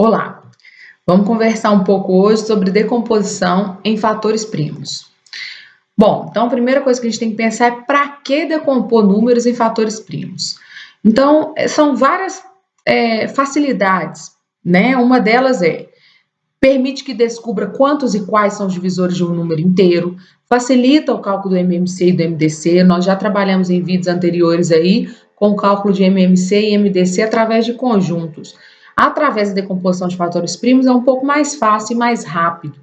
Olá, vamos conversar um pouco hoje sobre decomposição em fatores primos. Bom, então a primeira coisa que a gente tem que pensar é para que decompor números em fatores primos. Então, são várias facilidades, né? Uma delas permite que descubra quantos e quais são os divisores de um número inteiro, facilita o cálculo do MMC e do MDC, nós já trabalhamos em vídeos anteriores aí com o cálculo de MMC e MDC através de conjuntos. Através da decomposição de fatores primos é um pouco mais fácil e mais rápido.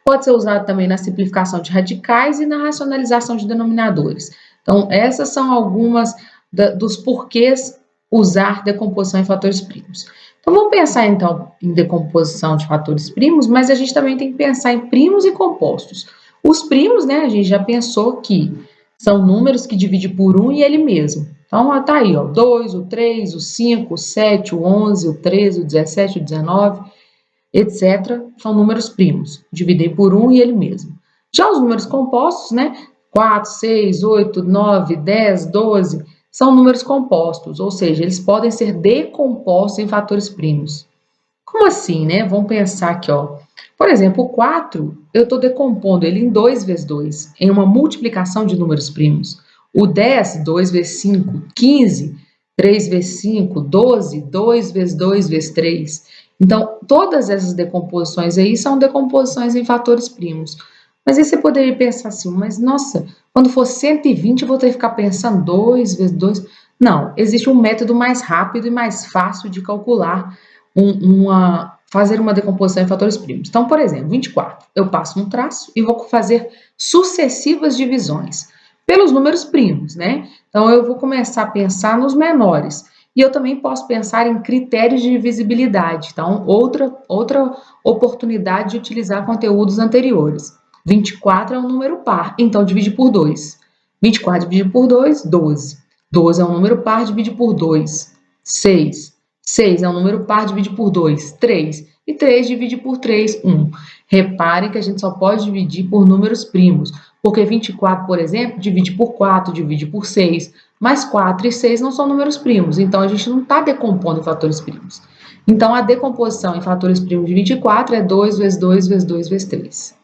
Pode ser usado também na simplificação de radicais e na racionalização de denominadores. Então, essas são algumas dos porquês usar decomposição em fatores primos. Então, vamos pensar então em decomposição de fatores primos, mas a gente também tem que pensar em primos e compostos. Os primos, né, a gente já pensou que são números que dividem por 1 e ele mesmo. Então, tá aí, ó, 2, o 3, o 5, o 7, o 11, o 13, o 17, o 19, etc. São números primos, dividir por 1 e ele mesmo. Já os números compostos, né, 4, 6, 8, 9, 10, 12, são números compostos, ou seja, eles podem ser decompostos em fatores primos. Como assim, né? Vamos pensar aqui, ó. Por exemplo, o 4, eu estou decompondo ele em 2 vezes 2, em uma multiplicação de números primos. O 10, 2 vezes 5, 15, 3 vezes 5, 12, 2 vezes 2 vezes 3. Então, todas essas decomposições aí são decomposições em fatores primos. Mas aí você poderia pensar assim, mas nossa, quando for 120 eu vou ter que ficar pensando 2 vezes 2. Não, existe um método mais rápido e mais fácil de calcular fazer uma decomposição em fatores primos. Então, por exemplo, 24, eu passo um traço e vou fazer sucessivas divisões pelos números primos, né? Então, eu vou começar a pensar nos menores. E eu também posso pensar em critérios de divisibilidade. Então, outra oportunidade de utilizar conteúdos anteriores. 24 é um número par, então divide por 2. 24 divide por 2, 12. 12 é um número par, divide por 2, 6. 6 é um número par, divide por 2, 3. E 3 divide por 3, 1. Reparem que a gente só pode dividir por números primos, porque 24, por exemplo, divide por 4, divide por 6, mas 4 e 6 não são números primos, então a gente não está decompondo em fatores primos. Então, a decomposição em fatores primos de 24 é 2 vezes 2 vezes 2 vezes 3.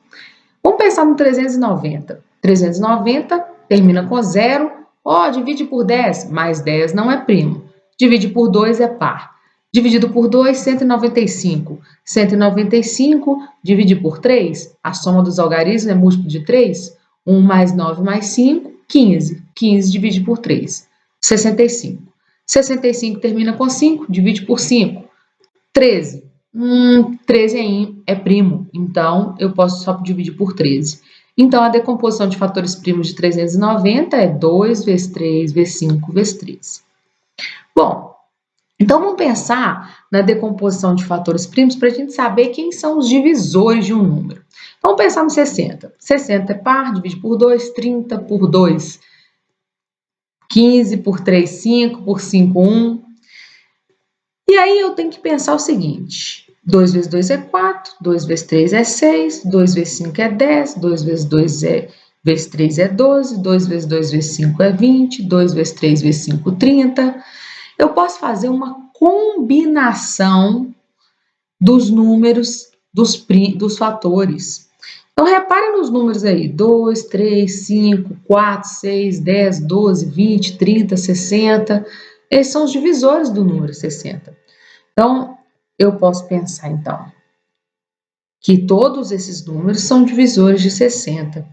Vamos pensar no 390. 390 termina com 0, divide por 10, mas 10 não é primo. Divide por 2 é par. Dividido por 2, 195. 195, divide por 3, a soma dos algarismos é múltiplo de 3. 1 mais 9 mais 5, 15. 15 divide por 3, 65. 65 termina com 5, divide por 5. 13. 13 é primo, então eu posso só dividir por 13. Então, a decomposição de fatores primos de 390 é 2 vezes 3 vezes 5 vezes 13. Bom, então vamos pensar na decomposição de fatores primos para a gente saber quem são os divisores de um número. Vamos pensar no 60. 60 é par, divide por 2, 30 por 2, 15 por 3, 5, por 5, 1. E aí eu tenho que pensar o seguinte: 2 vezes 2 é 4, 2 vezes 3 é 6, 2 vezes 5 é 10, 2 vezes 2 vezes 3 é 12, 2 vezes 2 vezes 5 é 20, 2 vezes 3 vezes 5, 30. Eu posso fazer uma combinação dos números dos fatores. Então, repare nos números aí: 2, 3, 5, 4, 6, 10, 12, 20, 30, 60. Esses são os divisores do número 60. Então, eu posso pensar, então, que todos esses números são divisores de 60.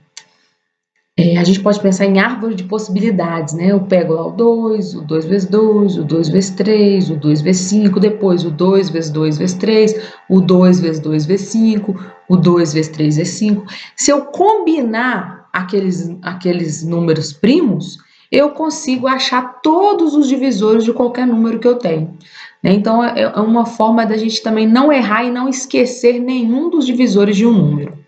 A gente pode pensar em árvore de possibilidades, né? Eu pego lá o 2 vezes 2, o 2 vezes 3, o 2 vezes 5, depois o 2 vezes 2 vezes 3, o 2 vezes 2 vezes 5, o 2 vezes 3 vezes 5. Se eu combinar aqueles números primos, eu consigo achar todos os divisores de qualquer número que eu tenho. Então, é uma forma da gente também não errar e não esquecer nenhum dos divisores de um número.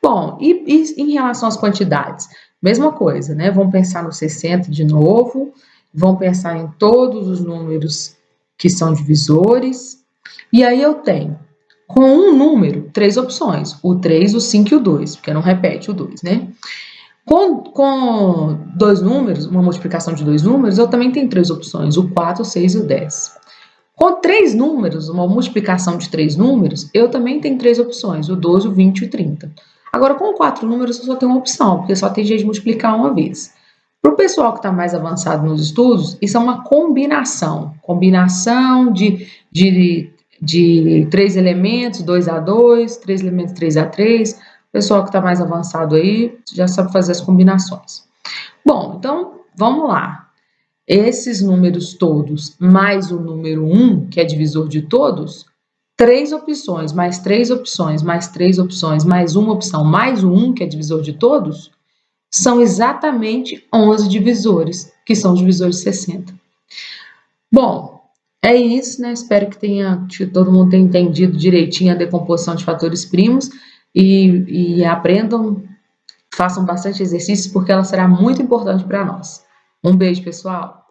Bom, e em relação às quantidades? Mesma coisa, né? Vamos pensar no 60 de novo, vamos pensar em todos os números que são divisores, e aí eu tenho, com um número, 3 opções: o 3, o 5 e o 2, porque não repete o 2, né? Com 2 números, uma multiplicação de 2 números, eu também tenho 3 opções: o 4, o 6 e o 10. Com 3 números, uma multiplicação de 3 números, eu também tenho 3 opções, o 12, o 20 e o 30. Agora, com 4 números, eu só tenho uma opção, porque só tem jeito de multiplicar uma vez. Para o pessoal que está mais avançado nos estudos, isso é uma combinação. Combinação de 3 elementos, 2 a 2, 3 elementos, 3 a 3. O pessoal que está mais avançado aí já sabe fazer as combinações. Bom, então, vamos lá. Esses números todos, mais o número 1, que é divisor de todos, 3 opções, mais 3 opções, mais 3 opções, mais uma opção, mais o 1, que é divisor de todos, são exatamente 11 divisores, que são os divisores de 60. Bom, é isso, né? Espero que todo mundo tenha entendido direitinho a decomposição de fatores primos e aprendam, façam bastante exercícios, porque ela será muito importante para nós. Um beijo, pessoal!